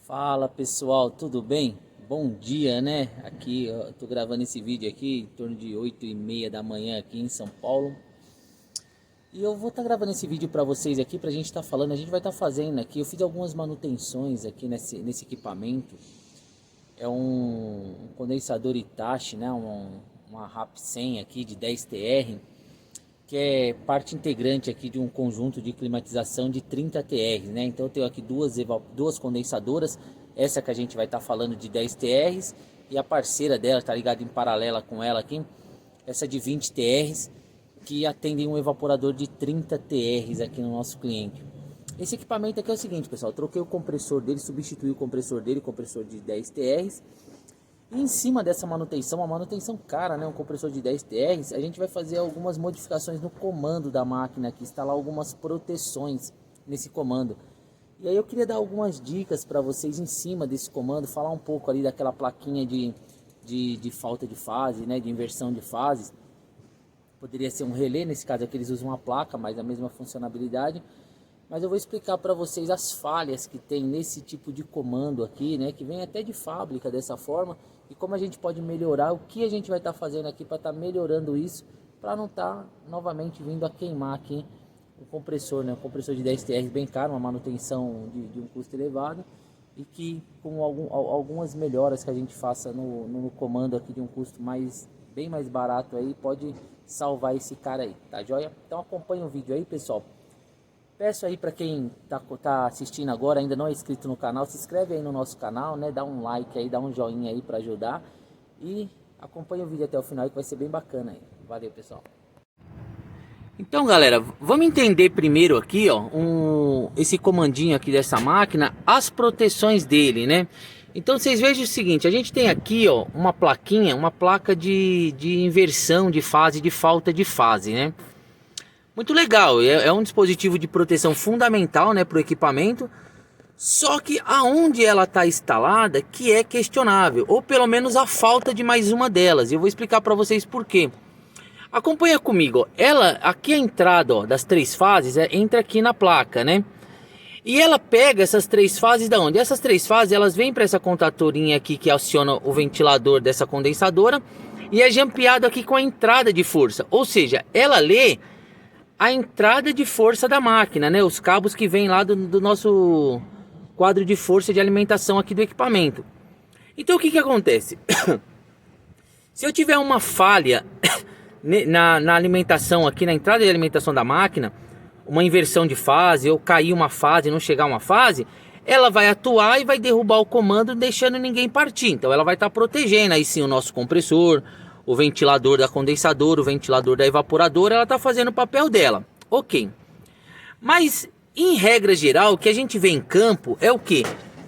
Fala pessoal, tudo bem? Bom dia, né? Aqui, eu tô gravando esse vídeo aqui em torno de 8h30 da manhã aqui em São Paulo. E eu vou estar gravando esse vídeo para vocês aqui, pra gente estar falando, a gente vai estar fazendo aqui, eu fiz algumas manutenções aqui nesse equipamento. É um condensador Hitachi, né? Uma RAP 100 aqui de 10 TR, que é parte integrante aqui de um conjunto de climatização de 30 TRs, né? Então eu tenho aqui duas condensadoras, essa que a gente vai estar falando de 10 TRs e a parceira dela está ligada em paralela com ela aqui, essa de 20 TRs, que atendem um evaporador de 30 TRs aqui no nosso cliente. Esse equipamento aqui é o seguinte, pessoal, eu troquei o compressor dele, substituí o compressor dele, compressor de 10 TRs. E em cima dessa manutenção, uma manutenção cara, né, um compressor de 10 TRs, a gente vai fazer algumas modificações no comando da máquina aqui, instalar algumas proteções nesse comando. E aí eu queria dar algumas dicas para vocês em cima desse comando, falar um pouco ali daquela plaquinha de falta de fase, né, de inversão de fases. Poderia ser um relé, nesse caso aqui eles usam uma placa, mas a mesma funcionalidade. Mas eu vou explicar para vocês as falhas que tem nesse tipo de comando aqui, né, que vem até de fábrica dessa forma, e como a gente pode melhorar, o que a gente vai estar fazendo aqui para estar melhorando isso, para não estar novamente vindo a queimar aqui o compressor, né, um compressor de 10 TR bem caro, uma manutenção de um custo elevado, e que com algumas melhoras que a gente faça no comando aqui de um custo bem mais barato aí, pode salvar esse cara aí, tá joia? Então acompanha o vídeo aí, pessoal. Peço aí para quem tá assistindo agora, ainda não é inscrito no canal, se inscreve aí no nosso canal, né? Dá um like aí, dá um joinha aí para ajudar. E acompanha o vídeo até o final que vai ser bem bacana aí. Valeu, pessoal. Então, galera, vamos entender primeiro aqui, ó, esse comandinho aqui dessa máquina, as proteções dele, né? Então vocês vejam o seguinte, a gente tem aqui, ó, uma plaquinha, uma placa de inversão de fase, de falta de fase, né? Muito legal, é um dispositivo de proteção fundamental, né, para o equipamento. Só que aonde ela está instalada que é questionável, ou pelo menos a falta de mais uma delas. E eu vou explicar para vocês por quê. Acompanha comigo, ó. Ela, aqui a entrada, ó, das 3 fases entra aqui na placa, né? E ela pega essas 3 fases da onde? Essas 3 fases elas vêm para essa contatorinha aqui que aciona o ventilador dessa condensadora e é jampeado aqui com a entrada de força. Ou seja, ela lê a entrada de força da máquina, né? Os cabos que vêm lá do nosso quadro de força de alimentação aqui do equipamento. Então o que acontece? Se eu tiver uma falha na alimentação aqui, na entrada de alimentação da máquina, uma inversão de fase, ou cair uma fase e não chegar a uma fase, ela vai atuar e vai derrubar o comando, deixando ninguém partir. Então ela vai estar protegendo aí sim o nosso compressor, o ventilador da condensadora, o ventilador da evaporadora, ela está fazendo o papel dela. Ok. Mas, em regra geral, o que a gente vê em campo é o quê?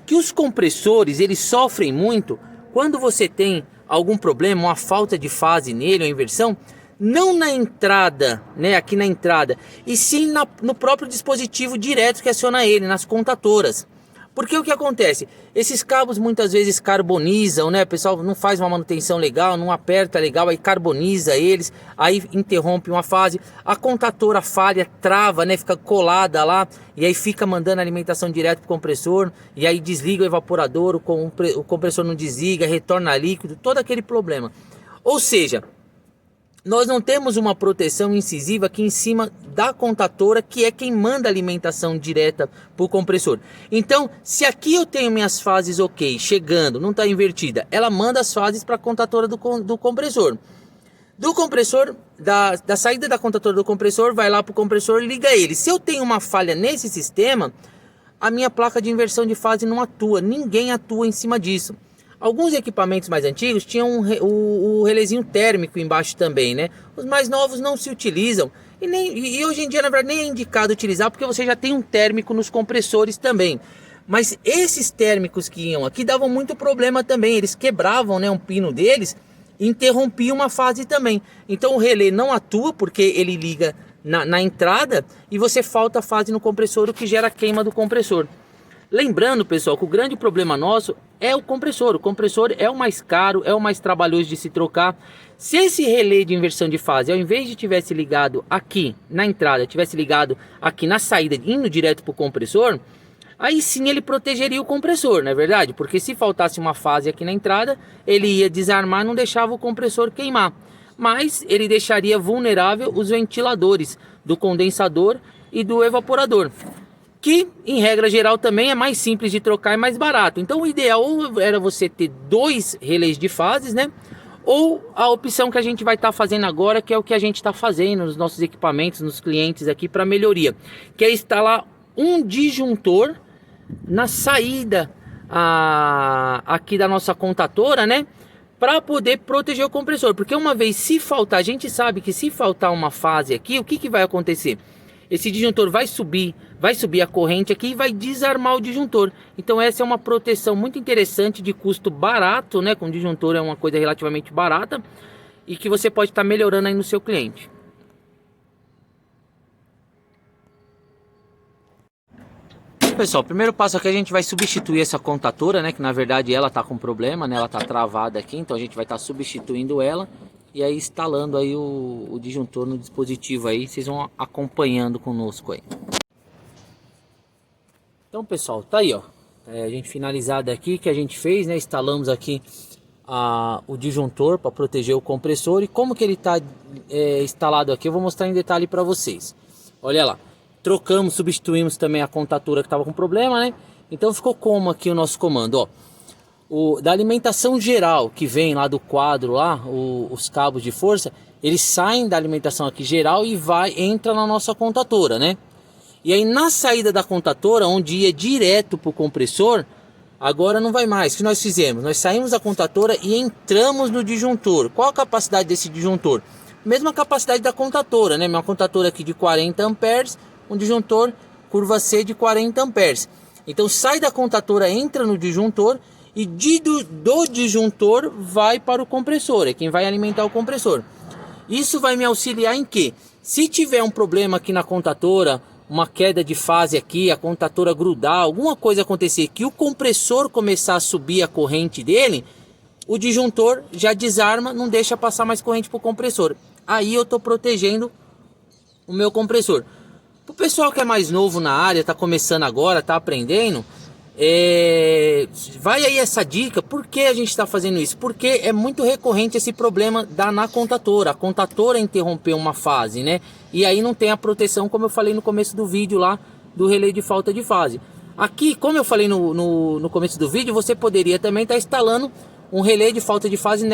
Que os compressores, eles sofrem muito quando você tem algum problema, uma falta de fase nele, uma inversão, não na entrada, né, aqui na entrada, e sim no próprio dispositivo direto que aciona ele, nas contatoras. Porque o que acontece? Esses cabos muitas vezes carbonizam, né? O pessoal não faz uma manutenção legal, não aperta legal, aí carboniza eles, aí interrompe uma fase, a contatora falha, trava, né? Fica colada lá, e aí fica mandando alimentação direto pro compressor, e aí desliga o evaporador, o compressor não desliga, retorna líquido, todo aquele problema. Ou seja, nós não temos uma proteção incisiva aqui em cima da contatora, que é quem manda a alimentação direta para o compressor. Então, se aqui eu tenho minhas fases ok, chegando, não está invertida, ela manda as fases para a contatora do compressor. Do compressor, da saída da contatora do compressor, vai lá para o compressor e liga ele. Se eu tenho uma falha nesse sistema, a minha placa de inversão de fase não atua, ninguém atua em cima disso. Alguns equipamentos mais antigos tinham o relézinho térmico embaixo também, né? Os mais novos não se utilizam e hoje em dia, na verdade, nem é indicado utilizar, porque você já tem um térmico nos compressores também. Mas esses térmicos que iam aqui davam muito problema também, eles quebravam, né, um pino deles e interrompiam uma fase também. Então o relé não atua porque ele liga na entrada e você falta fase no compressor, o que gera queima do compressor. Lembrando, pessoal, que o grande problema nosso é o compressor. O compressor é o mais caro, é o mais trabalhoso de se trocar. Se esse relé de inversão de fase, ao invés de tivesse ligado aqui na entrada, tivesse ligado aqui na saída, indo direto para o compressor, aí sim ele protegeria o compressor, não é verdade? Porque se faltasse uma fase aqui na entrada, ele ia desarmar e não deixava o compressor queimar. Mas ele deixaria vulnerável os ventiladores do condensador e do evaporador, que em regra geral também é mais simples de trocar e mais barato. Então o ideal era você ter 2 relés de fases, né? Ou a opção que a gente vai estar fazendo agora, que é o que a gente está fazendo nos nossos equipamentos, nos clientes aqui para melhoria, que é instalar um disjuntor na saída aqui da nossa contatora, né? Para poder proteger o compressor, porque uma vez se faltar, a gente sabe que se faltar uma fase aqui, o que vai acontecer? Esse disjuntor vai subir a corrente aqui e vai desarmar o disjuntor. Então essa é uma proteção muito interessante, de custo barato, né? Com disjuntor é uma coisa relativamente barata e que você pode estar melhorando aí no seu cliente. Pessoal, o primeiro passo aqui, a gente vai substituir essa contatora, né? Que na verdade ela tá com problema, né? Ela tá travada aqui, então a gente vai estar substituindo ela e aí instalando aí o disjuntor no dispositivo aí. Vocês vão acompanhando conosco aí. Então pessoal, tá aí ó, a gente finalizado aqui que a gente fez, né? Instalamos aqui o disjuntor para proteger o compressor. E como que ele tá instalado aqui, eu vou mostrar em detalhe para vocês. Olha lá, trocamos, substituímos também a contatora que estava com problema, né? Então ficou como aqui o nosso comando, ó. Da alimentação geral que vem lá do quadro lá, os cabos de força, eles saem da alimentação aqui geral e entra na nossa contatora, né? E aí na saída da contatora, onde ia direto para o compressor, agora não vai mais. O que nós fizemos? Nós saímos da contatora e entramos no disjuntor. Qual a capacidade desse disjuntor? Mesma capacidade da contatora, né? Uma contatora aqui de 40 amperes, um disjuntor curva C de 40 amperes. Então sai da contatora, entra no disjuntor e do disjuntor vai para o compressor. É quem vai alimentar o compressor. Isso vai me auxiliar em quê? Se tiver um problema aqui na contatora, uma queda de fase aqui, a contatora grudar, alguma coisa acontecer, que o compressor começar a subir a corrente dele, o disjuntor já desarma, não deixa passar mais corrente para o compressor. Aí eu estou protegendo o meu compressor. Para o pessoal que é mais novo na área, está começando agora, está aprendendo, vai aí essa dica. Por que a gente está fazendo isso? Porque é muito recorrente esse problema na contatora. A contatora interrompeu uma fase, né? E aí não tem a proteção, como eu falei no começo do vídeo lá, do relé de falta de fase. Aqui, como eu falei no começo do vídeo, você poderia também estar instalando um relé de falta de fase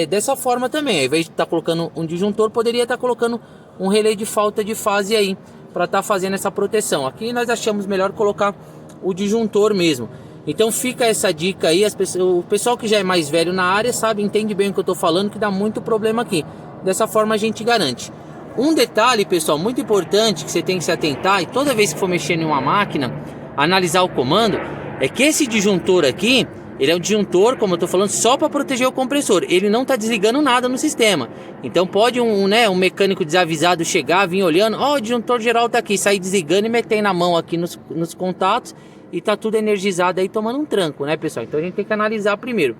dessa forma também. Ao invés de estar colocando um disjuntor, poderia estar colocando um relé de falta de fase aí, para estar fazendo essa proteção. Aqui nós achamos melhor colocar o disjuntor mesmo. Então fica essa dica aí. O pessoal que já é mais velho na área entende bem o que eu estou falando, que dá muito problema aqui. Dessa forma a gente garante. Um detalhe, pessoal, muito importante que você tem que se atentar, e toda vez que for mexendo em uma máquina, analisar o comando, é que esse disjuntor aqui, ele é um disjuntor, como eu estou falando, só para proteger o compressor. Ele não está desligando nada no sistema. Então pode um mecânico desavisado chegar, vir olhando, o disjuntor geral está aqui, sair desligando e meter na mão aqui nos contatos, e tá tudo energizado aí, tomando um tranco, né, pessoal? Então a gente tem que analisar primeiro.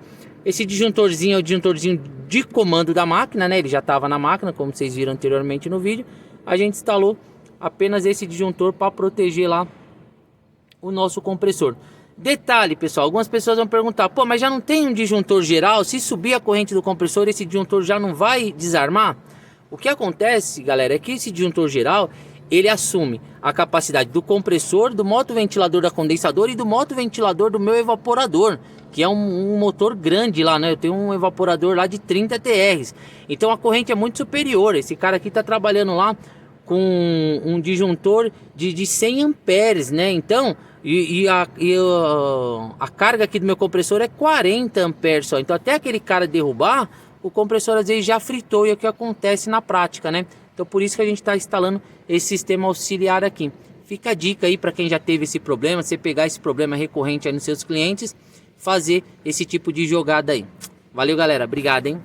Esse disjuntorzinho é o disjuntorzinho de comando da máquina, né? Ele já estava na máquina, como vocês viram anteriormente no vídeo. A gente instalou apenas esse disjuntor para proteger lá o nosso compressor. Detalhe, pessoal, algumas pessoas vão perguntar, pô, mas já não tem um disjuntor geral? Se subir a corrente do compressor, esse disjuntor já não vai desarmar? O que acontece, galera, é que esse disjuntor geral, ele assume a capacidade do compressor, do motoventilador da condensadora e do motoventilador do meu evaporador, que é um motor grande lá, né? Eu tenho um evaporador lá de 30 TRs. Então a corrente é muito superior. Esse cara aqui está trabalhando lá com um disjuntor de 100 amperes, né? Então, a carga aqui do meu compressor é 40 amperes só. Então até aquele cara derrubar, o compressor às vezes já fritou, e é o que acontece na prática, né? Então por isso que a gente está instalando esse sistema auxiliar aqui. Fica a dica aí para quem já teve esse problema, você pegar esse problema recorrente aí nos seus clientes, fazer esse tipo de jogada aí. Valeu, galera, obrigado, hein?